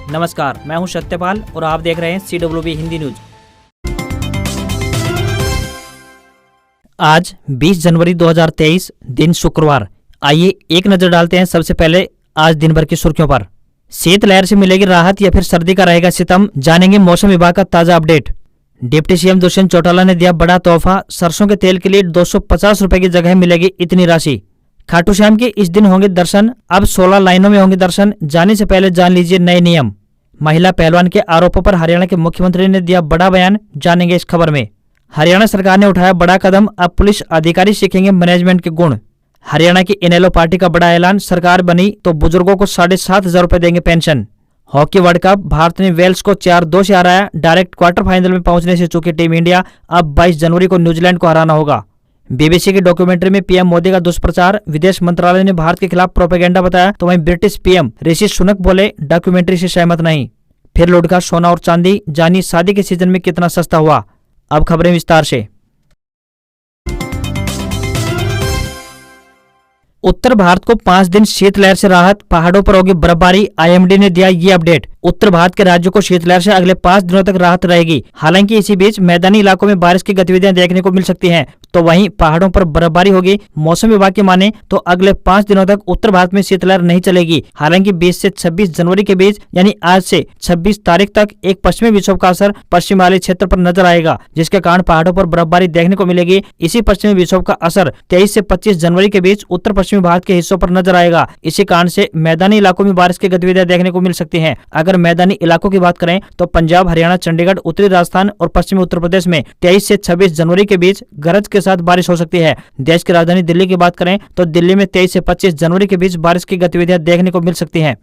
नमस्कार, मैं हूं सत्यपाल और आप देख रहे हैं CWB हिंदी न्यूज। आज 20 जनवरी 2023 दिन शुक्रवार। आइए एक नजर डालते हैं सबसे पहले आज दिन भर की सुर्खियों पर। शीतलहर से मिलेगी राहत या फिर सर्दी का रहेगा सितम, जानेंगे मौसम विभाग का ताजा update. Deputy CM Dushyant Chautala ने दिया बड़ा तोहफा, सरसों के तेल के लिए 250 रुपए की जगह मिलेगी इतनी राशि। खाटू श्याम के इस दिन होंगे दर्शन, अब 16 लाइनों में होंगे दर्शन। जाने से पहले जान लीजिए नए नियम। महिला पहलवान के आरोपों पर हरियाणा के मुख्यमंत्री ने दिया बड़ा बयान, जानेंगे इस खबर में। हरियाणा सरकार ने उठाया बड़ा कदम, अब पुलिस अधिकारी सीखेंगे मैनेजमेंट के गुण। हरियाणा की इनेलो पार्टी का बड़ा ऐलान, सरकार बनी तो बुजुर्गों को 7,500 रुपए देंगे pension. Hockey world cup, Bharat ने वेल्स को 4-2 से हराया। डायरेक्ट क्वार्टर फाइनल में पहुंचने से चूकी टीम इंडिया, अब 22 जनवरी को न्यूजीलैंड को हराना होगा। बीबीसी की डॉक्यूमेंट्री में पीएम मोदी का दुष्प्रचार, विदेश मंत्रालय ने भारत के खिलाफ प्रोपेगेंडा बताया, तो वहीं ब्रिटिश पीएम ऋषि सुनक बोले डॉक्यूमेंट्री से सहमत नहीं। फिर लुढ़का का सोना और चांदी, जानी शादी के सीजन में कितना सस्ता हुआ। अब खबरें विस्तार से। उत्तर भारत को 5 दिन शीतलहर से राहत, पहाड़ों पर होगी बर्फबारी। आईएमडी ने दिया ये अपडेट। उत्तर भारत के राज्यों को शीतलहर से अगले 5 दिनों तक राहत रहेगी। हालांकि इसी बीच मैदानी इलाकों में बारिश की गतिविधियां देखने को मिल सकती हैं, तो वहीं पहाड़ों पर बर्फबारी होगी। मौसम विभाग की माने तो अगले 5 दिनों तक उत्तर भारत में शीतलहर नहीं चलेगी। हालांकि 20 से 26 जनवरी के बीच यानी आज से 26 तारीख तक एक पश्चिमी विक्षोभ का असर पश्चिम वाले क्षेत्र पर नजर आएगा, जिसके कारण पहाड़ों पर बर्फबारी देखने को मिलेगी। इसी पश्चिमी विक्षोभ का असर 23 से 25 जनवरी के बीच उत्तर पश्चिमी भारत के हिस्सों पर नजर आएगा। इसी कारण से मैदानी इलाकों में बारिश की गतिविधियां देखने को मिल सकती हैं। अगर मैदानी इलाकों की बात करें तो पंजाब, हरियाणा, चंडीगढ़, उत्तरी राजस्थान और पश्चिमी उत्तर प्रदेश में 23 से 26 जनवरी के बीच गरज के साथ बारिश हो सकती है। देश की राजधानी दिल्ली की बात करें तो दिल्ली में 23 से 25 जनवरी के बीच बारिश की गतिविधियां देखने को मिल सकती हैं।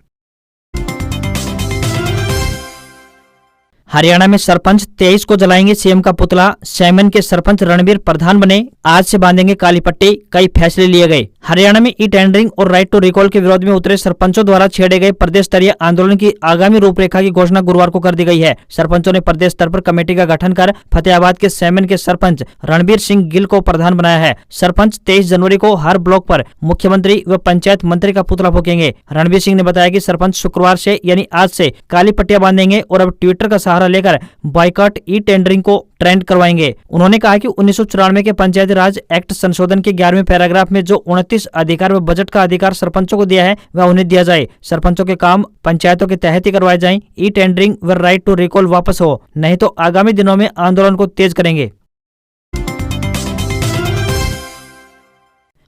हरियाणा में सरपंच 23 को जलाएंगे सीएम का पुतला। सैमन के सरपंच रणबीर प्रधान बने, आज से बांधेंगे काली पट्टी। कई फैसले लिए गए। हरियाणा में ई टेंडरिंग और राइट टू रिकॉल के विरोध में उतरे सरपंचों द्वारा छेड़े गए प्रदेश स्तरीय आंदोलन की आगामी रूपरेखा की घोषणा गुरुवार को कर दी गई है। सरपंचों ने प्रदेश स्तर पर कमेटी का गठन कर फतेहाबाद के सैमन के सरपंच रणबीर सिंह गिल को प्रधान बनाया है। सरपंच 23 जनवरी को हर ब्लॉक पर मुख्यमंत्री व पंचायत मंत्री का पुतला फूकेंगे। रणबीर सिंह ने बताया कि सरपंच शुक्रवार से यानी आज से काली पट्टियां बांधेंगे और अब ट्विटर का सहारा लेकर बॉयकॉट ई टेंडरिंग को ट्रेंड करवाएंगे। उन्होंने कहा कि 1994 के पंचायती राज एक्ट संशोधन के 11वें पैराग्राफ में जो 29 अधिकार व बजट का अधिकार सरपंचों को दिया है वह उन्हें दिया जाए। सरपंचों के काम पंचायतों के तहत ही करवाए जाएं। ई टेंडरिंग व राइट टू रिकॉल वापस हो, नहीं तो आगामी दिनों में आंदोलन को तेज करेंगे।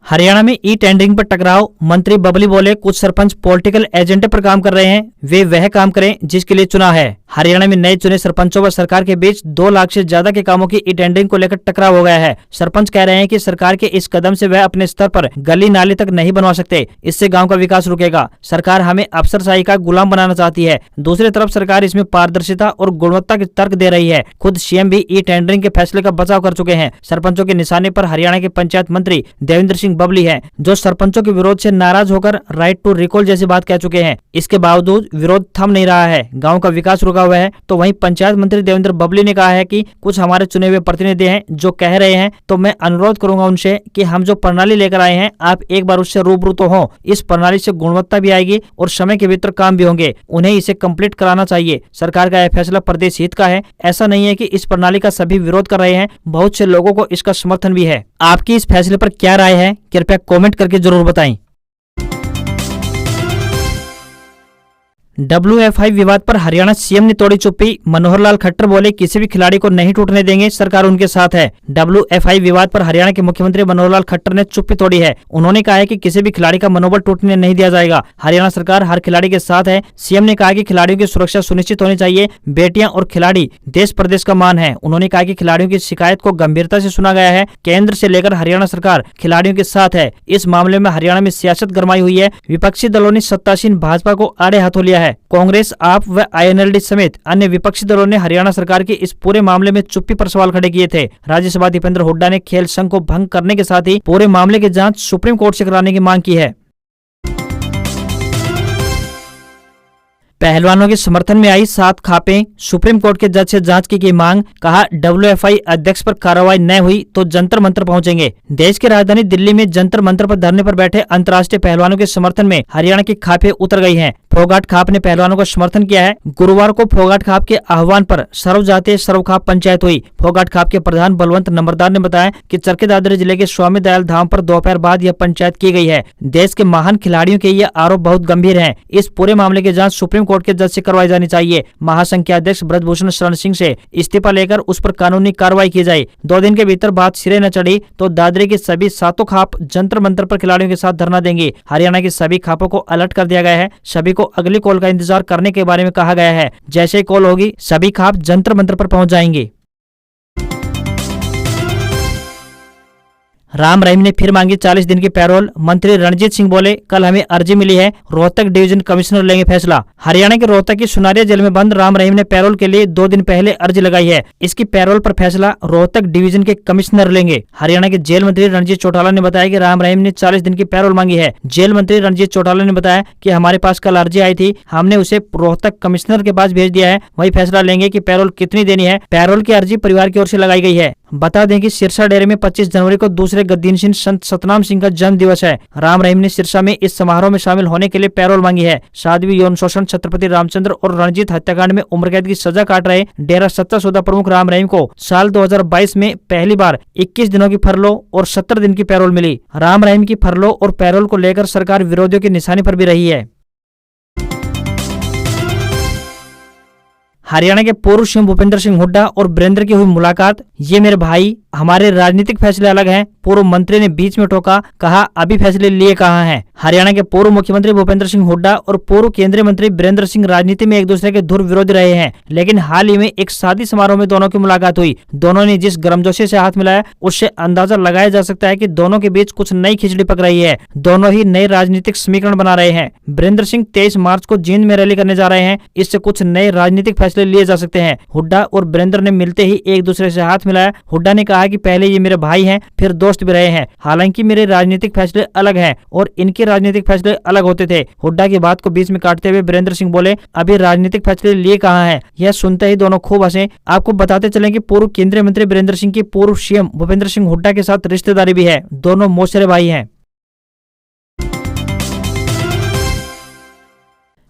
हरियाणा में ई टेंडरिंग पर टकराव, मंत्री बबली बोले कुछ सरपंच पॉलिटिकल एजेंडे पर काम कर रहे हैं, वे वह काम करें जिसके लिए चुना है। हरियाणा में नए चुने सरपंचों व सरकार के बीच 2 लाख से ज्यादा के कामों की ई टेंडरिंग को लेकर टकराव हो गया है। सरपंच कह रहे हैं कि सरकार के इस कदम से वह अपने स्तर पर गली नाली तक नहीं बनवा सकते, इससे गांव का विकास रुकेगा। सरकार हमें अफसरशाही का गुलाम बनाना चाहती है। दूसरी तरफ सरकार इसमें पारदर्शिता और गुणवत्ता के तर्क दे रही है। खुद सीएम भी ई टेंडरिंग के फैसले का बचाव कर चुके हैं। सरपंचों के निशाने पर हरियाणा के पंचायत मंत्री देवेंद्र सिंह बबली है, जो सरपंचों के विरोध से नाराज होकर राइट टू रिकॉल जैसी बात कह चुके हैं। इसके बावजूद विरोध थम नहीं रहा है, गांव का विकास रुका हुआ है। तो वहीं पंचायत मंत्री देवेंद्र बबली ने कहा है कि कुछ हमारे चुने हुए प्रतिनिधि हैं जो कह रहे हैं, तो मैं अनुरोध करूंगा उनसे कि हम जो प्रणाली लेकर आए हैं आप एक बार उससे रूबरू तो हो। इस प्रणाली से गुणवत्ता भी आएगी और समय के भीतर काम भी होंगे। उन्हें इसे कंप्लीट कराना चाहिए। सरकार का यह फैसला प्रदेश हित का है। ऐसा नहीं है कि इस प्रणाली का सभी विरोध कर रहे हैं, बहुत से लोगों को इसका समर्थन भी है। आपकी इस फैसले पर क्या राय है, कृपया कमेंट करके जरूर बताएं। WFI विवाद पर हरियाणा सीएम ने तोड़ी चुप्पी, मनोहर लाल खट्टर बोले किसी भी खिलाड़ी को नहीं टूटने देंगे, सरकार उनके साथ है। WFI विवाद पर हरियाणा के मुख्यमंत्री मनोहर लाल खट्टर ने चुप्पी तोड़ी है। उन्होंने कहा है कि किसी भी खिलाड़ी का मनोबल टूटने नहीं दिया जाएगा। हरियाणा सरकार हर खिलाड़ी के साथ है। सीएम ने कहा कि खिलाड़ियों की सुरक्षा सुनिश्चित होनी चाहिए। बेटियां और खिलाड़ी देश प्रदेश का मान है। उन्होंने कहा कि खिलाड़ियों की शिकायत को गंभीरता से सुना गया है। केंद्र से लेकर हरियाणा सरकार खिलाड़ियों के साथ है। इस मामले में हरियाणा में सियासत गरमाई हुई है। विपक्षी दलों ने सत्तासीन भाजपा को आड़े हाथों लिया है। कांग्रेस, आप व INLD समेत अन्य विपक्षी दलों ने हरियाणा सरकार के इस पूरे मामले में चुप्पी पर सवाल खड़े किए थे। राज्यसभा दीपेंद्र हुड्डा ने खेल संघ को भंग करने के साथ ही पूरे मामले की जांच सुप्रीम कोर्ट से कराने की मांग की है। पहलवानों के समर्थन में आई 7 खापें, सुप्रीम कोर्ट के जज से जांच की मांग, कहा डब्ल्यूएफआई अध्यक्ष पर कार्रवाई न हुई तो जंतर मंतर पहुंचेंगे। देश की राजधानी दिल्ली में जंतर मंतर पर धरने पर बैठे अंतर्राष्ट्रीय पहलवानों के समर्थन में हरियाणा की खापें उतर गई हैं। फोगाट खाप ने पहलवानों का समर्थन किया है। गुरुवार को फोगाट खाप के आह्वान पर सर्व जातीय सर्व खाप पंचायत हुई। फोगाट खाप के प्रधान बलवंत नंबरदार ने बताया कि चरखी दादरी जिले के स्वामी दयाल धाम पर दोपहर बाद यह पंचायत की गई है। देश के महान खिलाड़ियों के ये आरोप बहुत गंभीर हैं। इस पूरे मामले की जांच सुप्रीम कोर्ट के जज से करवाई जानी चाहिए। महासंघ के अध्यक्ष ब्रजभूषण शरण सिंह से इस्तीफा लेकर उस पर कानूनी कार्रवाई की जाए। 2 दिन के भीतर बात सिरे न चढ़ी तो दादरी के सभी 7 खाप जंतर मंतर पर खिलाड़ियों के साथ धरना देंगे। हरियाणा की सभी खापों को अलर्ट कर दिया गया है। सभी को अगली कॉल का इंतजार करने के बारे में कहा गया है। जैसे ही कॉल होगी सभी खाप जंतर मंतर पर पहुंच जाएंगे। राम रहीम ने फिर मांगी 40 दिन की पैरोल। मंत्री रणजीत सिंह बोले, कल हमें अर्जी मिली है, रोहतक डिवीजन कमिश्नर लेंगे फैसला। हरियाणा के रोहतक की सुनारिया जेल में बंद राम रहीम ने पैरोल के लिए 2 दिन पहले अर्जी लगाई है। इसकी पैरोल पर फैसला रोहतक डिवीजन के कमिश्नर लेंगे। हरियाणा के जेल मंत्री रणजीत चौटाला ने बताया कि राम रहीम ने 40 दिन की पैरोल मांगी है। जेल मंत्री रणजीत चौटाला ने बताया कि हमारे पास कल अर्जी आई थी, हमने उसे रोहतक कमिश्नर के पास भेज दिया है, वही फैसला लेंगे कि पैरोल कितनी देनी है। पैरोल की अर्जी परिवार की ओर से लगाई गई है। बता दें कि सिरसा डेरे में 25 जनवरी को दूसरे गद्दीन सिंह संत सतनाम सिंह का जन्म दिवस है। राम रहीम ने सिरसा में इस समारोह में शामिल होने के लिए पैरोल मांगी है। साध्वी यौन शोषण, छत्रपति रामचंद्र और रणजीत हत्याकांड में उम्र कैद की सजा काट रहे डेरा सच्चा सौदा प्रमुख राम रहीम को साल 2022 में पहली बार 21 दिनों की फरलो और 70 दिन की पैरोल मिली। राम रहीम की फरलो और पैरोल को लेकर सरकार विरोधियों की निशाने पर भी रही है। हरियाणा के पूर्व सीएम भूपेंद्र सिंह हुड्डा और वीरेंद्र की हुई मुलाकात। ये मेरे भाई, हमारे राजनीतिक फैसले अलग हैं, पूर्व मंत्री ने बीच में टोका, कहा अभी फैसले लिए कहाँ हैं। हरियाणा के पूर्व मुख्यमंत्री भूपेंद्र सिंह हुड्डा और पूर्व केंद्रीय मंत्री वीरेंद्र सिंह राजनीति में एक दूसरे के धुर विरोधी रहे हैं, लेकिन हाल ही में एक शादी समारोह में दोनों की मुलाकात हुई। दोनों ने जिस गर्मजोशी से हाथ मिलाया उससे अंदाजा लगाया जा सकता है कि दोनों के बीच कुछ नई खिचड़ी पक रही है। दोनों ही नए राजनीतिक समीकरण बना रहे हैं। वीरेंद्र सिंह 23 मार्च को जींद में रैली करने जा रहे हैं। इससे कुछ नए राजनीतिक फैसले लिए जा सकते हैं। हुड्डा और वीरेंद्र ने मिलते ही एक दूसरे से हाथ मिलाया। हुड्डा ने कहा कि पहले ये मेरे भाई हैं, फिर दोस्त भी रहे हैं, हालांकि मेरे राजनीतिक फैसले अलग हैं और इनके राजनीतिक फैसले अलग होते थे। हुड्डा की बात को बीच में काटते हुए वीरेंद्र सिंह बोले, अभी राजनीतिक फैसले लिए कहाँ हैं। यह सुनते ही दोनों खूब हंसे। आपको बताते चलें कि पूर्व केंद्रीय मंत्री वीरेंद्र सिंह की पूर्व सीएम भूपेंद्र सिंह हुड्डा के साथ रिश्तेदारी भी है। दोनों मौसेरे भाई हैं।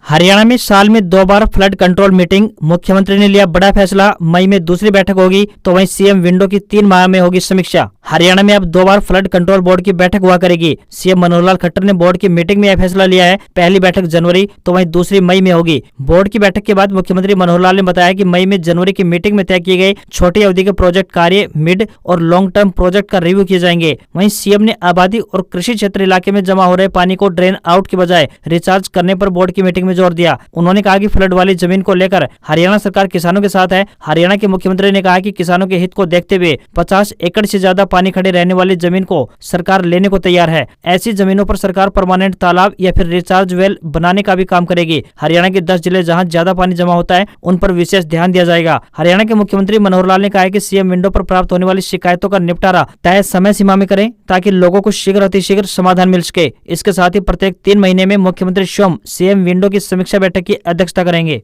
हरियाणा में साल में 2 बार फ्लड कंट्रोल मीटिंग। मुख्यमंत्री ने लिया बड़ा फैसला, मई में दूसरी बैठक होगी तो वहीं सीएम विंडो की 3 माह में होगी समीक्षा। हरियाणा में अब 2 बार फ्लड कंट्रोल बोर्ड की बैठक हुआ करेगी। सीएम मनोहर लाल खट्टर ने बोर्ड की मीटिंग में यह फैसला लिया है। पहली बैठक जनवरी तो वहीं दूसरी मई में होगी। बोर्ड की बैठक के बाद मुख्यमंत्री मनोहर लाल ने बताया कि मई में जनवरी की मीटिंग में तय किए गए छोटी अवधि के प्रोजेक्ट कार्य, मिड और लॉन्ग टर्म प्रोजेक्ट का रिव्यू किए जाएंगे। वहीं सीएम ने आबादी और कृषि क्षेत्र इलाके में जमा हो रहे पानी को ड्रेन आउट की बजाय रिचार्ज करने पर बोर्ड की मीटिंग में जोर दिया। उन्होंने कहा कि फ्लड वाली जमीन को लेकर हरियाणा सरकार किसानों के साथ है। हरियाणा के मुख्यमंत्री ने कहा कि किसानों के हित को देखते हुए 50 एकड़ से ज्यादा पानी खड़े रहने वाली जमीन को सरकार लेने को तैयार है। ऐसी जमीनों पर सरकार परमानेंट तालाब या फिर रिचार्ज वेल बनाने का भी काम करेगी। हरियाणा के 10 जिले जहां ज्यादा पानी जमा होता है उन पर विशेष ध्यान दिया जाएगा। हरियाणा के मुख्यमंत्री मनोहर लाल ने कहा कि सीएम विंडो पर प्राप्त होने वाली शिकायतों का निपटारा तय समय सीमा में करें ताकि लोगों को शीघ्र अतिशीघ्र समाधान मिल सके। इसके साथ ही प्रत्येक 3 महीने में मुख्यमंत्री स्वयं सीएम विंडो की समीक्षा बैठक की अध्यक्षता करेंगे।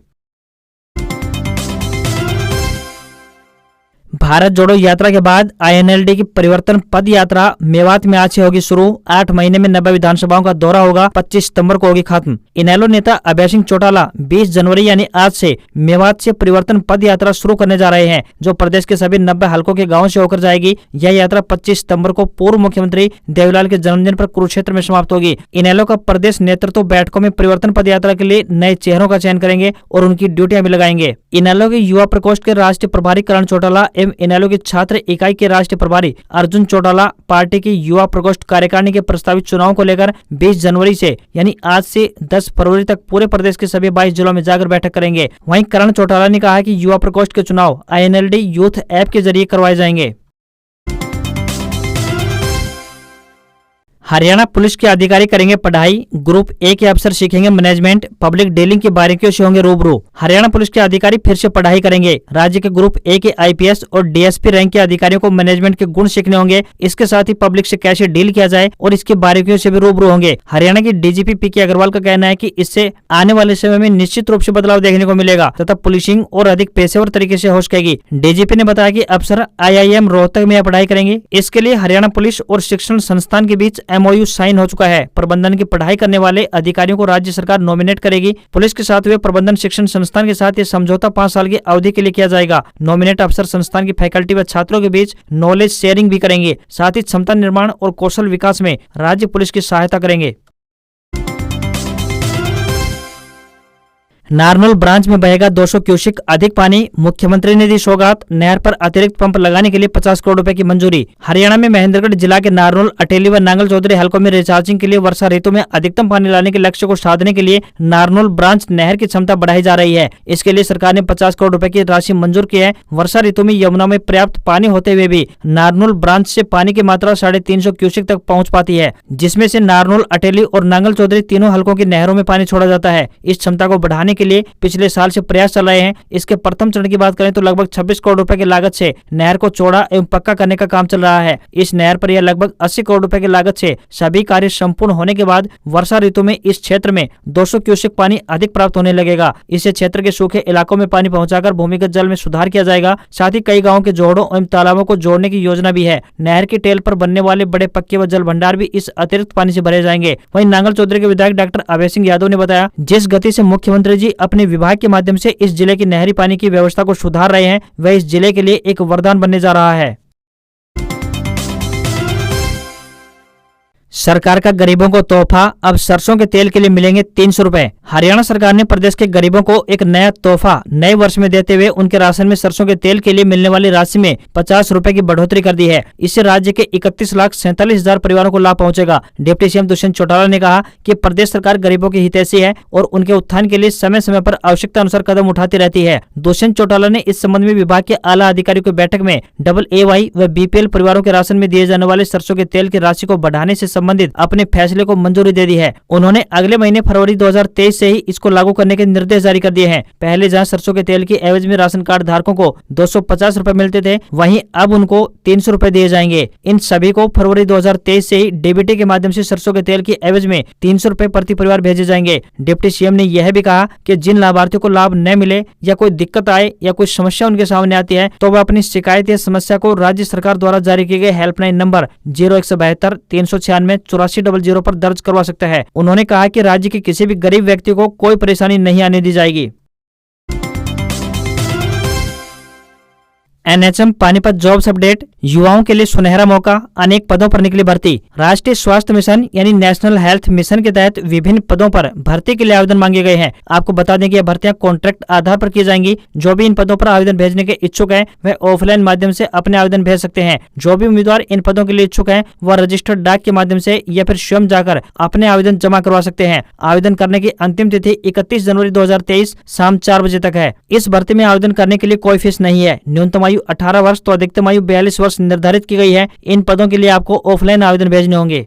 भारत जोड़ो यात्रा के बाद आईएनएलडी की परिवर्तन पद यात्रा मेवात में आज से होगी शुरू। 8 महीने में 90 विधानसभाओं का दौरा होगा। 25 सितंबर को होगी खत्म। इनेलो नेता अभय सिंह चौटाला 20 जनवरी यानी आज से मेवात से परिवर्तन पद यात्रा शुरू करने जा रहे हैं, जो प्रदेश के सभी 90 हलकों के गाँव से होकर जाएगी। यह यात्रा 25 सितंबर को पूर्व मुख्यमंत्री देवीलाल के जन्मदिन पर कुरुक्षेत्र में समाप्त होगी। इनेलो का प्रदेश नेतृत्व बैठकों में परिवर्तन पद यात्रा के लिए नए चेहरों का चयन करेंगे और उनकी ड्यूटियां भी लगाएंगे। इनेलो के युवा प्रकोष्ठ के राष्ट्रीय प्रभारी करण चौटाला एवं इनेलो की छात्र इकाई के राष्ट्रीय प्रभारी अर्जुन चौटाला पार्टी की युवा प्रकोष्ठ कार्यकारिणी के प्रस्तावित चुनाव को लेकर 20 जनवरी से यानी आज से 10 फरवरी तक पूरे प्रदेश के सभी 22 जिलों में जाकर बैठक करेंगे। वहीं करण चौटाला ने कहा कि युवा प्रकोष्ठ के चुनाव आईएनएलडी यूथ ऐप के जरिए करवाए जाएंगे। हरियाणा पुलिस के अधिकारी करेंगे पढ़ाई, ग्रुप ए के अफसर सीखेंगे मैनेजमेंट, पब्लिक डीलिंग की बारीकियों से होंगे रूबरू। हरियाणा पुलिस के अधिकारी फिर से पढ़ाई करेंगे। राज्य के ग्रुप ए के आईपीएस और डीएसपी रैंक के अधिकारियों को मैनेजमेंट के गुण सीखने होंगे। इसके साथ ही पब्लिक से कैसे डील किया जाए और इसकी बारीकियों से भी रूबरू होंगे। हरियाणा की डीजीपी पीके अग्रवाल का कहना है कि इससे आने वाले समय में निश्चित रूप से बदलाव देखने को मिलेगा तथा पुलिसिंग और अधिक पेशेवर तरीके से हो सकेगी। डीजीपी ने बताया कि अफसर आईआईएम रोहतक में पढ़ाई करेंगे। इसके लिए हरियाणा पुलिस और शिक्षण संस्थान के बीच एमओयू साइन हो चुका है। प्रबंधन की पढ़ाई करने वाले अधिकारियों को राज्य सरकार नॉमिनेट करेगी। पुलिस के साथ हुए प्रबंधन शिक्षण संस्थान के साथ ये समझौता 5 साल की अवधि के लिए किया जाएगा। नॉमिनेट अफसर संस्थान की फैकल्टी व छात्रों के बीच नॉलेज शेयरिंग भी करेंगे। साथ ही क्षमता निर्माण और कौशल विकास में राज्य पुलिस की सहायता करेंगे। नारनौल ब्रांच में बहेगा 200 क्यूसेक अधिक पानी, मुख्यमंत्री ने दी सौगात। नहर पर अतिरिक्त पंप लगाने के लिए 50 करोड़ रुपए की मंजूरी। हरियाणा में महेंद्रगढ़ जिला के नारनौल, अटेली व नांगल चौधरी हलकों में रिचार्जिंग के लिए वर्षा ऋतु में अधिकतम पानी लाने के लक्ष्य को साधने के लिए नारनौल ब्रांच नहर की क्षमता बढ़ाई जा रही है। इसके लिए सरकार ने 50 करोड़ रुपए की राशि मंजूर की है। वर्षा ऋतु में यमुना में पर्याप्त पानी होते हुए भी नारनौल ब्रांच से पानी की मात्रा 350 क्यूसेक तक पहुँच पाती है, जिसमें से नारनौल, अटेली और नांगल चौधरी तीनों हलकों की नहरों में पानी छोड़ा जाता है। इस क्षमता को बढ़ाने के लिए पिछले साल से प्रयास चल रहे हैं। इसके प्रथम चरण की बात करें तो लगभग 26 करोड़ रुपए की लागत से नहर को चौड़ा एवं पक्का करने का काम चल रहा है। इस नहर पर यह लगभग 80 करोड़ रुपए की लागत से सभी कार्य संपूर्ण होने के बाद वर्षा ऋतु में इस क्षेत्र में 200 क्यूसेक पानी अधिक प्राप्त होने लगेगा। इससे क्षेत्र के सूखे इलाकों में पानी पहुंचाकर भूमिगत जल में सुधार किया जाएगा। साथ ही कई गाँव के जोड़ों एवं तालाबों को जोड़ने की योजना भी है। नहर की टेल पर बनने वाले बड़े पक्के व जल भंडार भी इस अतिरिक्त पानी से भरे जाएंगे। वहीं नांगल चौधरी के विधायक डॉक्टर अभय सिंह यादव ने बताया, जिस गति से मुख्यमंत्री जी अपने विभाग के माध्यम से इस जिले की नहरी पानी की व्यवस्था को सुधार रहे हैं, वह इस जिले के लिए एक वरदान बनने जा रहा है। सरकार का गरीबों को तोहफा, अब सरसों के तेल के लिए मिलेंगे 300 रुपए। हरियाणा सरकार ने प्रदेश के गरीबों को एक नया तोहफा नए वर्ष में देते हुए उनके राशन में सरसों के तेल के लिए मिलने वाली राशि में 50 रुपए की बढ़ोतरी कर दी है। इससे राज्य के 31,47,000 परिवारों को लाभ पहुंचेगा। डिप्टी सीएम दुष्यंत चौटाला ने कहा कि प्रदेश सरकार गरीबों की हितैषी है और उनके उत्थान के लिए समय समय पर आवश्यकता अनुसार कदम उठाती रहती है। दुष्यंत चौटाला ने इस संबंध में विभाग के आला अधिकारियों की बैठक में AA व BPL परिवारों के राशन में दिए जाने वाले सरसों के तेल की राशि को बढ़ाने से संबंधित अपने फैसले को मंजूरी दे दी है। उन्होंने अगले महीने फरवरी 2023 से ही इसको लागू करने के निर्देश जारी कर दिए हैं। पहले जहां सरसों के तेल की एवज में राशन कार्ड धारकों को 250 रुपए मिलते थे, वहीं अब उनको 300 रुपए दिए जाएंगे। इन सभी को फरवरी 2023 से ही डीबीटी के माध्यम से सरसों के तेल की एवज में 300 रुपए प्रति परिवार भेजे जाएंगे। डिप्टी सीएम ने यह भी कहा कि जिन लाभार्थियों को लाभ न मिले या कोई दिक्कत आए या कोई समस्या उनके सामने आती है तो वह अपनी शिकायत या समस्या को राज्य सरकार द्वारा जारी किए गए हेल्पलाइन नंबर 0172 396 8400 पर दर्ज करवा सकता है। उन्होंने कहा कि राज्य के किसी भी गरीब व्यक्ति को कोई परेशानी नहीं आने दी जाएगी। NHM पानीपत जॉब्स अपडेट, युवाओं के लिए सुनहरा मौका, अनेक पदों पर निकली भर्ती। राष्ट्रीय स्वास्थ्य मिशन यानी नेशनल हेल्थ मिशन के तहत विभिन्न पदों पर भर्ती के लिए आवेदन मांगे गए हैं। आपको बता दें कि यह भर्तियां कॉन्ट्रैक्ट आधार पर की जाएंगी। जो भी इन पदों पर आवेदन भेजने के इच्छुक हैं, वह ऑफलाइन माध्यम से अपने आवेदन भेज सकते हैं। जो भी उम्मीदवार इन पदों के लिए इच्छुक हैं, वह रजिस्टर्ड डाक के माध्यम से या फिर स्वयं जाकर अपने आवेदन जमा करवा सकते हैं। आवेदन करने की अंतिम तिथि 31 जनवरी 2023 शाम 4 बजे तक है। इस भर्ती में आवेदन करने के लिए कोई फीस नहीं है। न्यूनतम आयु 18 वर्ष तो अधिकतम आयु 42 वर्ष निर्धारित की गई है। इन पदों के लिए आपको ऑफलाइन आवेदन भेजने होंगे।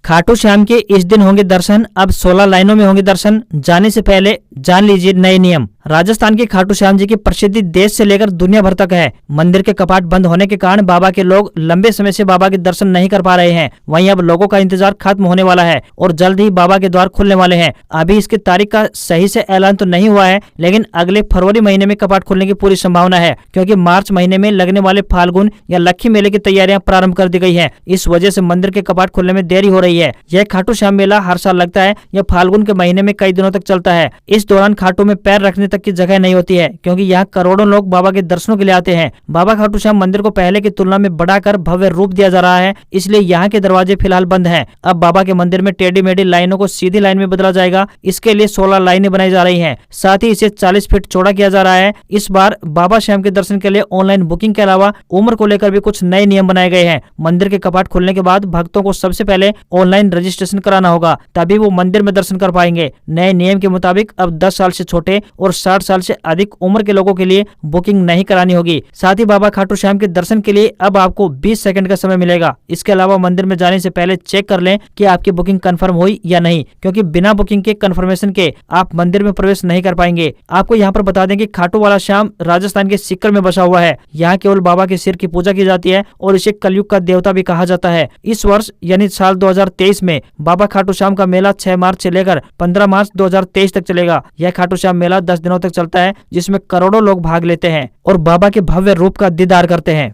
खाटू श्याम के इस दिन होंगे दर्शन, अब 16 लाइनों में होंगे दर्शन। जाने से पहले जान लीजिए नए नियम। राजस्थान के खाटू श्याम जी की प्रसिद्धि देश से लेकर दुनिया भर तक है। मंदिर के कपाट बंद होने के कारण बाबा के लोग लंबे समय से बाबा के दर्शन नहीं कर पा रहे हैं। वहीं अब लोगों का इंतजार खत्म होने वाला है और जल्द ही बाबा के द्वार खुलने वाले हैं। अभी इसकी तारीख का सही से ऐलान तो नहीं हुआ है, लेकिन अगले फरवरी महीने में कपाट खुलने की पूरी संभावना है, क्योंकि मार्च महीने में लगने वाले फाल्गुन या लक्खी मेले की तैयारियां प्रारंभ कर दी गई है। इस वजह से मंदिर के कपाट खुलने में देरी हो रही है। यह खाटू श्याम मेला हर साल लगता है। यह फाल्गुन के महीने में कई दिनों तक चलता है। इस दौरान खाटू में पैर रखने तक की जगह नहीं होती है, क्योंकि यहाँ करोड़ों लोग बाबा के दर्शनों के लिए आते हैं। बाबा खाटू श्याम मंदिर को पहले की तुलना में बढ़ाकर भव्य रूप दिया जा रहा है, इसलिए यहाँ के दरवाजे फिलहाल बंद हैं। अब बाबा के मंदिर में टेढ़ी मेढ़ी लाइनों को सीधी लाइन में बदला जाएगा। इसके लिए 16 लाइनें बनाई जा रही हैं। साथ ही इसे 40 फीट चौड़ा किया जा रहा है। इस बार बाबा श्याम के दर्शन के लिए ऑनलाइन बुकिंग के अलावा उम्र को लेकर भी कुछ नए नियम बनाए गए हैं। मंदिर के कपाट खुलने के बाद भक्तों को सबसे पहले ऑनलाइन रजिस्ट्रेशन कराना होगा, तभी वो मंदिर में दर्शन कर पाएंगे। नए नियम के मुताबिक अब 10 साल से छोटे और 60 साल से अधिक उम्र के लोगों के लिए बुकिंग नहीं करानी होगी। साथ ही बाबा खाटू श्याम के दर्शन के लिए अब आपको 20 सेकंड का समय मिलेगा। इसके अलावा मंदिर में जाने से पहले चेक कर लें कि आपकी बुकिंग कंफर्म हुई या नहीं, क्योंकि बिना बुकिंग के कंफर्मेशन के आप मंदिर में प्रवेश नहीं कर पाएंगे। आपको यहाँ पर बता दें कि खाटू वाला श्याम राजस्थान के सीकर में बसा हुआ है। यहाँ केवल बाबा के सिर की पूजा की जाती है और इसे कलयुग का देवता भी कहा जाता है। इस वर्ष यानी साल 2023 में बाबा खाटू श्याम का मेला 6 मार्च से लेकर 15 मार्च 2023 तक चलेगा। यह खाटू श्याम मेला 10 दिनों तक चलता है, जिसमें करोड़ों लोग भाग लेते हैं और बाबा के भव्य रूप का दीदार करते हैं।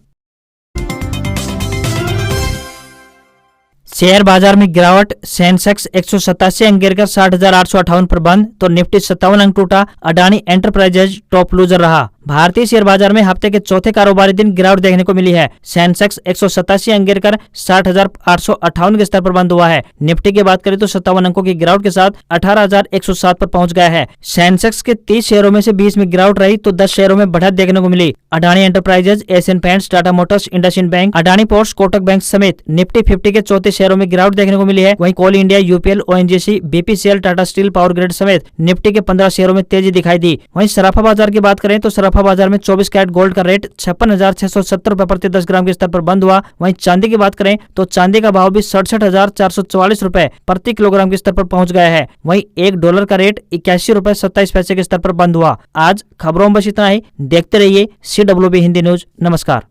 शेयर बाजार में गिरावट, सेंसेक्स 187 अंक गिरकर 60,858 पर बंद, तो निफ्टी 57 अंक टूटा। अडानी एंटरप्राइजेज टॉप लूजर रहा। भारतीय शेयर बाजार में हफ्ते के चौथे कारोबारी दिन गिरावट देखने को मिली है। सेंसेक्स 187 अंक गिरकर 60,858 के स्तर पर बंद हुआ है। निफ्टी की बात करें तो 57 अंकों की गिरावट के साथ 18,107 पर पहुंच गया है। सेंसेक्स के 30 शेयरों में से 20 में गिरावट रही तो 10 शेयरों में बढ़त देखने को मिली। अडानी एंटरप्राइजेज, एशियन पेंट्स, टाटा मोटर्स, इंडसइंड बैंक, अडानी पोर्ट्स, कोटक बैंक समेत निफ्टी 50 के चौथे शेयरों में गिरावट देखने को मिली है। वहीं कोल इंडिया, यूपीएल, ओएनजीसी, बीपीसीएल, टाटा स्टील, पावर ग्रिड समेत निफ्टी के 15 शेयरों में तेजी दिखाई दी। वहीं सराफा बाजार की बात करें तो सराफा बाजार में 24 कैरेट गोल्ड का रेट 56,670 रुपए प्रति 10 ग्राम के स्तर पर बंद हुआ। वहीं चांदी की बात करें तो चांदी का भाव भी 67,444 रुपए प्रति किलोग्राम के स्तर पर पहुंच गया है। वहीं $1 का रेट 81 रुपए 27 पैसे के स्तर पर बंद हुआ। आज खबरों में बस इतना ही। देखते रहिए CWB हिंदी न्यूज। नमस्कार।